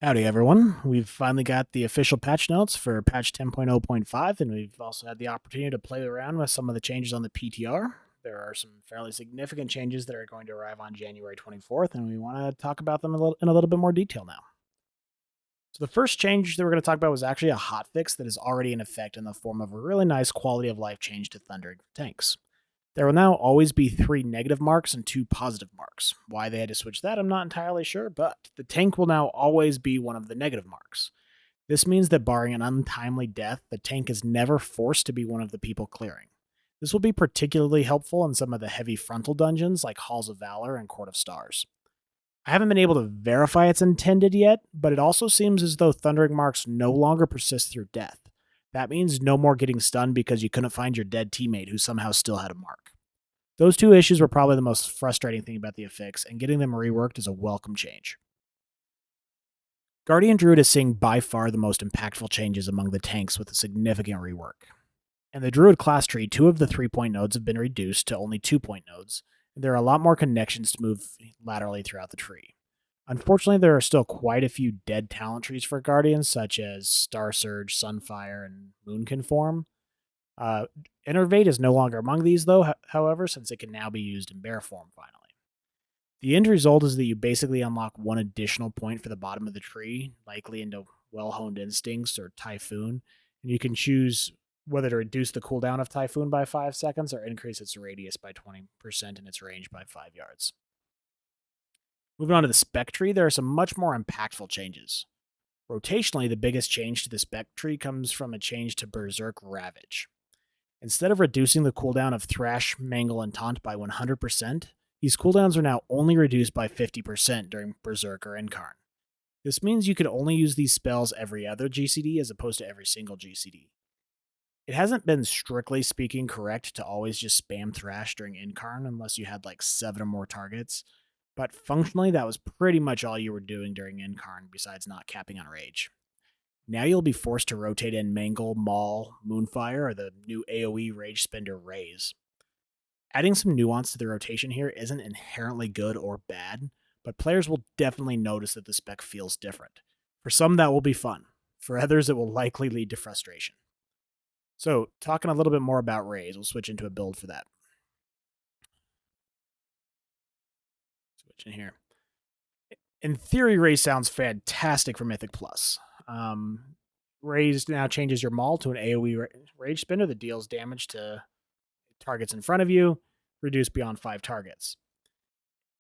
Howdy, everyone. We've finally got the official patch notes for patch 10.0.5, and we've also had the opportunity to play around with some of the changes on the PTR. There are some fairly significant changes that are going to arrive on January 24th, and we want to talk about them in a little bit more detail now. So, the first change that we're going to talk about was actually a hotfix that is already in effect in the form of a really nice quality of life change to Thundering tanks. There will now always be 3 negative marks and 2 positive marks. Why they had to switch that, I'm not entirely sure, but the tank will now always be one of the negative marks. This means that barring an untimely death, the tank is never forced to be one of the people clearing. This will be particularly helpful in some of the heavy frontal dungeons like Halls of Valor and Court of Stars. I haven't been able to verify it's intended yet, but it also seems as though Thundering Marks no longer persist through death. That means no more getting stunned because you couldn't find your dead teammate who somehow still had a mark. Those two issues were probably the most frustrating thing about the affix, and getting them reworked is a welcome change. Guardian Druid is seeing by far the most impactful changes among the tanks with a significant rework. In the Druid class tree, 2 of the 3-point nodes have been reduced to only 2-point nodes, and there are a lot more connections to move laterally throughout the tree. Unfortunately, there are still quite a few dead talent trees for Guardians, such as Star Surge, Sunfire, and Moonconform. Uh, Innervate is no longer among these, though, however, since it can now be used in bear form finally. The end result is that you basically unlock one additional point for the bottom of the tree, likely into Well Honed Instincts or Typhoon, and you can choose whether to reduce the cooldown of Typhoon by 5 seconds or increase its radius by 20% and its range by 5 yards. Moving on to the spec tree, there are some much more impactful changes. Rotationally, the biggest change to the spec tree comes from a change to Berserk Ravage. Instead of reducing the cooldown of Thrash, Mangle, and Taunt by 100%, these cooldowns are now only reduced by 50% during Berserk or Incarn. This means you can only use these spells every other GCD as opposed to every single GCD. It hasn't been strictly speaking correct to always just spam Thrash during Incarn unless you had like 7 or more targets, but functionally that was pretty much all you were doing during Incarn besides not capping on Rage. Now you'll be forced to rotate in Mangle, Maul, Moonfire, or the new AoE Rage Spender Raise. Adding some nuance to the rotation here isn't inherently good or bad, but players will definitely notice that the spec feels different. For some, that will be fun. For others, it will likely lead to frustration. So, talking a little bit more about Raise, we'll switch into a build for that. Switch in here. In theory, Raise sounds fantastic for Mythic Plus. Raise now changes your Maul to an AoE Rage Spinner that deals damage to targets in front of you, reduced beyond 5 targets.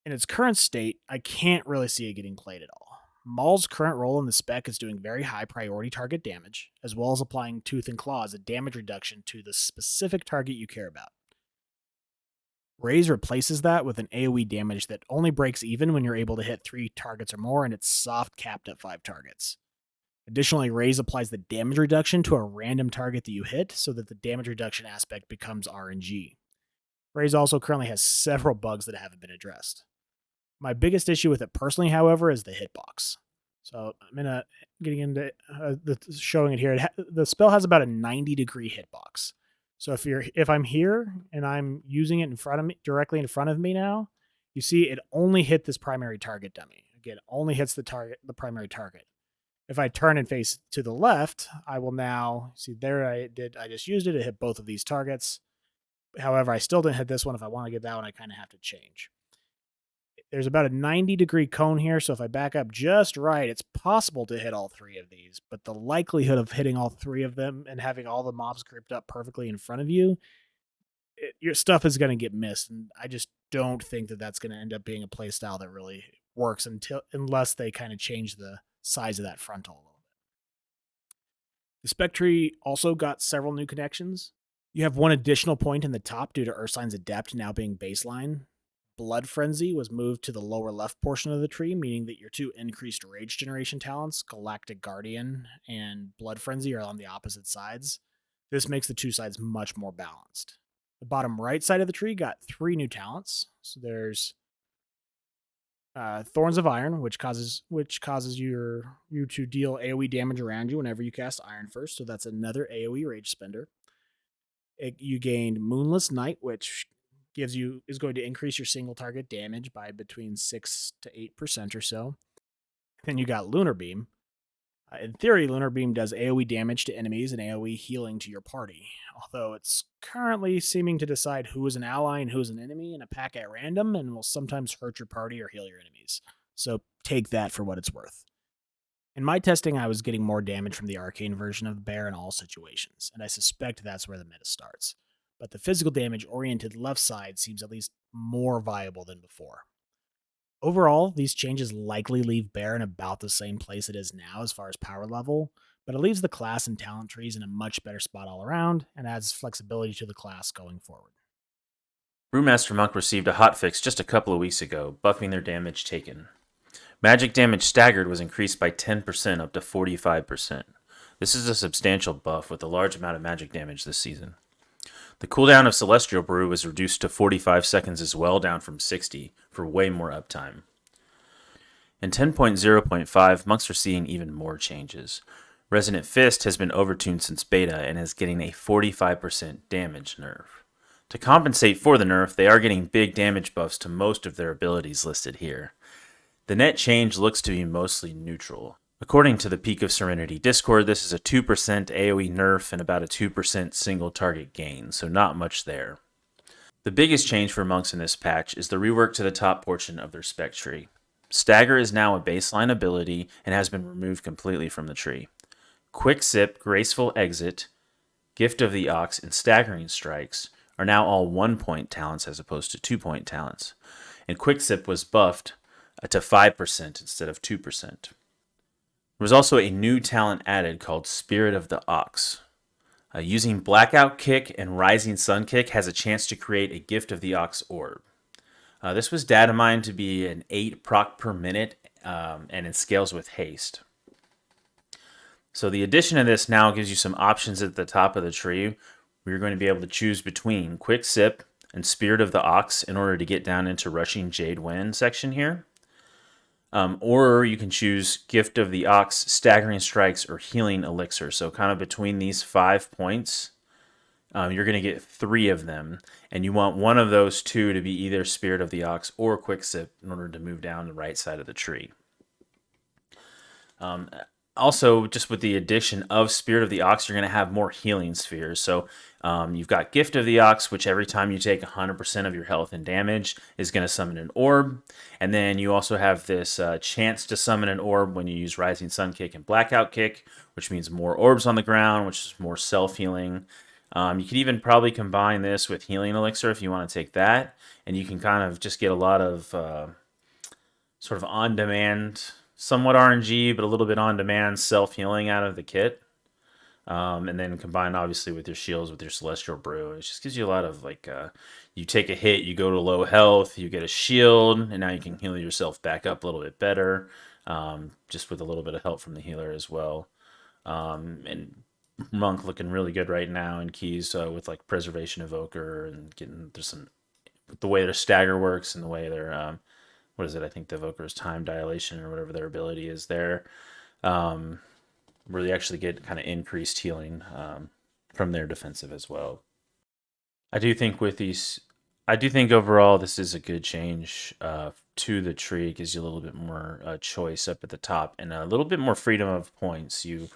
In its current state, I can't really see it getting played at all. Maul's current role in the spec is doing very high priority target damage, as well as applying Tooth and Claw as a damage reduction to the specific target you care about. Raise replaces that with an AoE damage that only breaks even when you're able to hit 3 targets or more, and it's soft capped at 5 targets. Additionally, Raise applies the damage reduction to a random target that you hit, so that the damage reduction aspect becomes RNG. Raise also currently has several bugs that haven't been addressed. My biggest issue with it personally, however, is the hitbox. So I'm getting into showing it here. The spell has about a 90-degree hitbox. So if I'm here and I'm using it in front of me, directly in front of me now, you see it only hit this primary target dummy. Again, it only hits the primary target. If I turn and face to the left, I will now see there I just used it. It hit both of these targets. However, I still didn't hit this one. If I want to get that one, I kind of have to change. There's about a 90-degree cone here, so if I back up just right, it's possible to hit all 3 of these, but the likelihood of hitting all 3 of them and having all the mobs grouped up perfectly in front of you, your stuff is going to get missed, and I just don't think that that's going to end up being a playstyle that really works unless they kind of change the size of that frontal a little bit. The spec tree also got several new connections. You have one additional point in the top due to Ursine's Adept now being baseline. Blood Frenzy was moved to the lower left portion of the tree, meaning that your 2 increased rage generation talents, Galactic Guardian and Blood Frenzy, are on the opposite sides. This makes the 2 sides much more balanced. The bottom right side of the tree got 3 new talents. So there's Thorns of Iron, which causes you to deal AoE damage around you whenever you cast Iron First. So that's another AoE rage spender. You gained Moonless Night, which is going to increase your single target damage by between 6 to 8% or so. Then you got Lunar Beam. In theory, Lunar Beam does AoE damage to enemies and AoE healing to your party, although it's currently seeming to decide who is an ally and who is an enemy in a pack at random and will sometimes hurt your party or heal your enemies. So take that for what it's worth. In my testing, I was getting more damage from the arcane version of the bear in all situations, and I suspect that's where the meta starts. But the physical damage oriented left side seems at least more viable than before. Overall, these changes likely leave Bear in about the same place it is now as far as power level, but it leaves the class and talent trees in a much better spot all around and adds flexibility to the class going forward. Brewmaster Monk received a hotfix just a couple of weeks ago, buffing their damage taken. Magic damage staggered was increased by 10% up to 45%. This is a substantial buff with a large amount of magic damage this season. The cooldown of Celestial Brew was reduced to 45 seconds as well, down from 60, for way more uptime. In 10.0.5, monks are seeing even more changes. Resonant Fist has been overtuned since beta and is getting a 45% damage nerf. To compensate for the nerf, they are getting big damage buffs to most of their abilities listed here. The net change looks to be mostly neutral. According to the Peak of Serenity Discord, this is a 2% AoE nerf and about a 2% single target gain, so not much there. The biggest change for monks in this patch is the rework to the top portion of their spec tree. Stagger is now a baseline ability and has been removed completely from the tree. Quick Sip, Graceful Exit, Gift of the Ox, and Staggering Strikes are now all 1-point talents as opposed to 2-point talents, and Quick Sip was buffed to 5% instead of 2%. There was also a new talent added called Spirit of the Ox. Using Blackout Kick and Rising Sun Kick has a chance to create a Gift of the Ox orb. This was data mined to be an 8 proc per minute, and it scales with haste. So the addition of this now gives you some options at the top of the tree where you're going to be able to choose between Quick Sip and Spirit of the Ox in order to get down into Rushing Jade Wind section here. Or you can choose Gift of the Ox, Staggering Strikes, or Healing Elixir. So kind of between these 5 points, you're going to get 3 of them. And you want one of those 2 to be either Spirit of the Ox or Quick Sip in order to move down the right side of the tree. Also, just with the addition of Spirit of the Ox, you're going to have more healing spheres. So you've got Gift of the Ox, which every time you take 100% of your health and damage is going to summon an orb. And then you also have this chance to summon an orb when you use Rising Sun Kick and Blackout Kick, which means more orbs on the ground, which is more self-healing. You could even probably combine this with Healing Elixir if you want to take that. And you can kind of just get a lot of sort of on-demand, somewhat RNG, but a little bit on-demand self-healing out of the kit. And then combine, obviously, with your shields, with your Celestial Brew. It just gives you a lot of, like, you take a hit, you go to low health, you get a shield, and now you can heal yourself back up a little bit better, just with a little bit of help from the healer as well. And Monk looking really good right now in keys with, like, Preservation Evoker and getting there's some, the way their stagger works and the way their, what is it? I think the Evoker's Time Dilation or whatever their ability is there. Where they actually get kind of increased healing from their defensive as well. I do think overall this is a good change to the tree. It gives you a little bit more choice up at the top and a little bit more freedom of points. You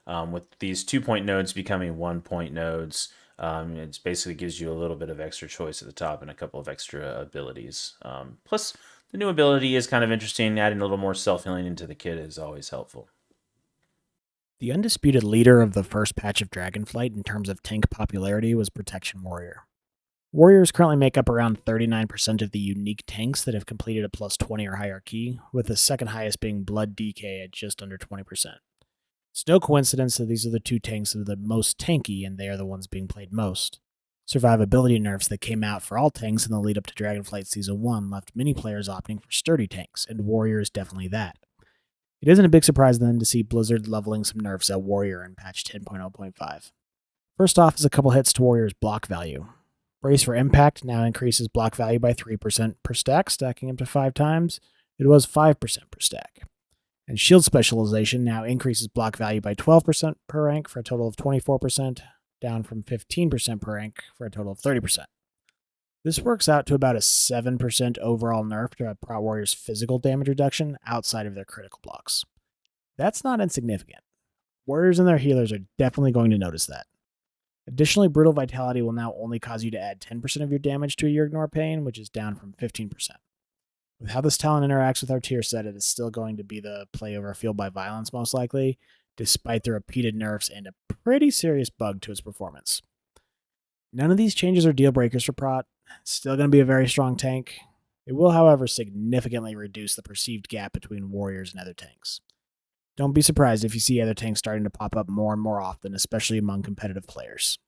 with these 2-point nodes becoming 1-point nodes, it basically gives you a little bit of extra choice at the top and a couple of extra abilities. Plus, the new ability is kind of interesting. Adding a little more self-healing into the kit is always helpful. The undisputed leader of the first patch of Dragonflight in terms of tank popularity was Protection Warrior. Warriors currently make up around 39% of the unique tanks that have completed a plus 20 or higher key, with the second highest being Blood DK at just under 20%. It's no coincidence that these are the 2 tanks that are the most tanky, and they are the ones being played most. Survivability nerfs that came out for all tanks in the lead up to Dragonflight Season 1 left many players opting for sturdy tanks, and Warrior is definitely that. It isn't a big surprise then to see Blizzard leveling some nerfs at Warrior in patch 10.0.5. First off is a couple hits to Warrior's block value. Brace for Impact now increases block value by 3% per stack, stacking up to 5 times. It was 5% per stack. And Shield Specialization now increases block value by 12% per rank for a total of 24%, down from 15% per rank for a total of 30%. This works out to about a 7% overall nerf to a Prot Warrior's physical damage reduction outside of their critical blocks. That's not insignificant. Warriors and their healers are definitely going to notice that. Additionally, Brutal Vitality will now only cause you to add 10% of your damage to your Ignore Pain, which is down from 15%. With how this talent interacts with our tier set, it is still going to be the play over Fueled by Violence most likely, despite the repeated nerfs and a pretty serious bug to its performance. None of these changes are deal breakers for Prot. It's still going to be a very strong tank. It will, however, significantly reduce the perceived gap between warriors and other tanks. Don't be surprised if you see other tanks starting to pop up more and more often, especially among competitive players.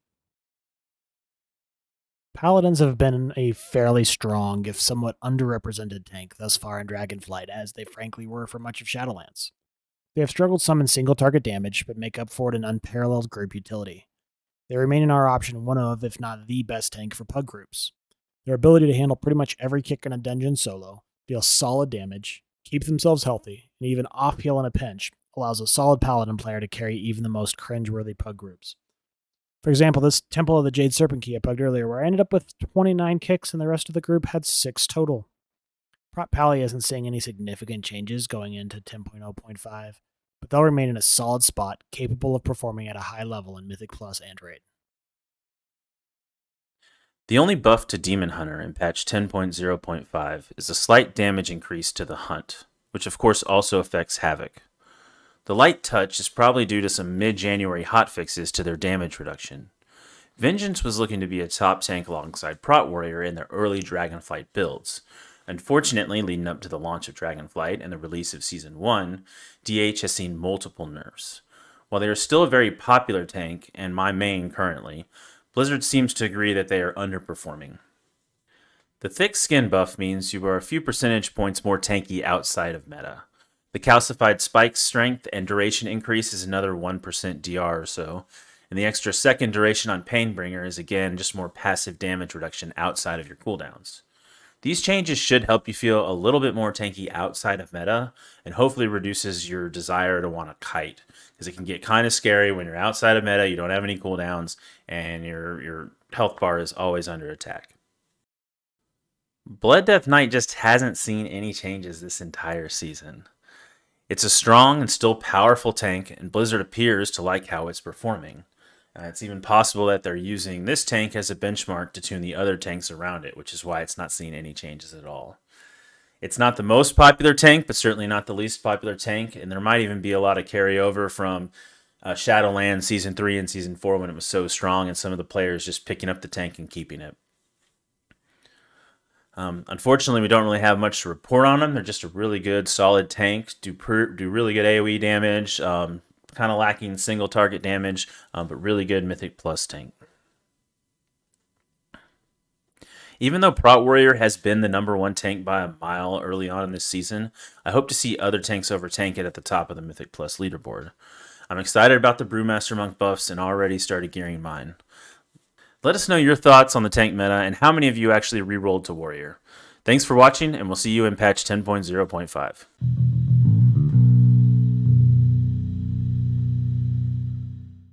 Paladins have been a fairly strong, if somewhat underrepresented tank thus far in Dragonflight, as they frankly were for much of Shadowlands. They have struggled some in single target damage, but make up for it in unparalleled group utility. They remain in our option one of, if not the best tank for pug groups. Their ability to handle pretty much every kick in a dungeon solo, deal solid damage, keep themselves healthy, and even off-heal in a pinch allows a solid Paladin player to carry even the most cringe-worthy pug groups. For example, this Temple of the Jade Serpent key I pugged earlier, where I ended up with 29 kicks and the rest of the group had 6 total. Prot Pally isn't seeing any significant changes going into 10.0.5, but they'll remain in a solid spot, capable of performing at a high level in Mythic Plus and Raid. The only buff to Demon Hunter in patch 10.0.5 is a slight damage increase to the Hunt, which of course also affects Havoc. The light touch is probably due to some mid-January hotfixes to their damage reduction. Vengeance was looking to be a top tank alongside Prot Warrior in their early Dragonflight builds. Unfortunately, leading up to the launch of Dragonflight and the release of Season 1, DH has seen multiple nerfs. While they are still a very popular tank, and my main currently, Blizzard seems to agree that they are underperforming. The thick skin buff means you are a few percentage points more tanky outside of meta. The calcified spike strength and duration increase is another 1% DR or so, and the extra second duration on Painbringer is again just more passive damage reduction outside of your cooldowns. These changes should help you feel a little bit more tanky outside of meta, and hopefully reduces your desire to want to kite, because it can get kind of scary when you're outside of meta, you don't have any cooldowns, and your health bar is always under attack. Blood Death Knight just hasn't seen any changes this entire season. It's a strong and still powerful tank, and Blizzard appears to like how it's performing. It's even possible that they're using this tank as a benchmark to tune the other tanks around it, which is why it's not seeing any changes at all. It's not the most popular tank, but certainly not the least popular tank, and there might even be a lot of carryover from Shadowlands Season 3 and Season 4 when it was so strong, and some of the players just picking up the tank and keeping it. Unfortunately, we don't really have much to report on them. They're just a really good, solid tank, do really good AoE damage, kind of lacking single target damage, but really good Mythic Plus tank. Even though Prot Warrior has been the #1 tank by a mile early on in this season, I hope to see other tanks overtank it at the top of the Mythic Plus leaderboard. I'm excited about the Brewmaster Monk buffs and already started gearing mine. Let us know your thoughts on the tank meta and how many of you actually rerolled to Warrior. Thanks for watching, and we'll see you in patch 10.0.5.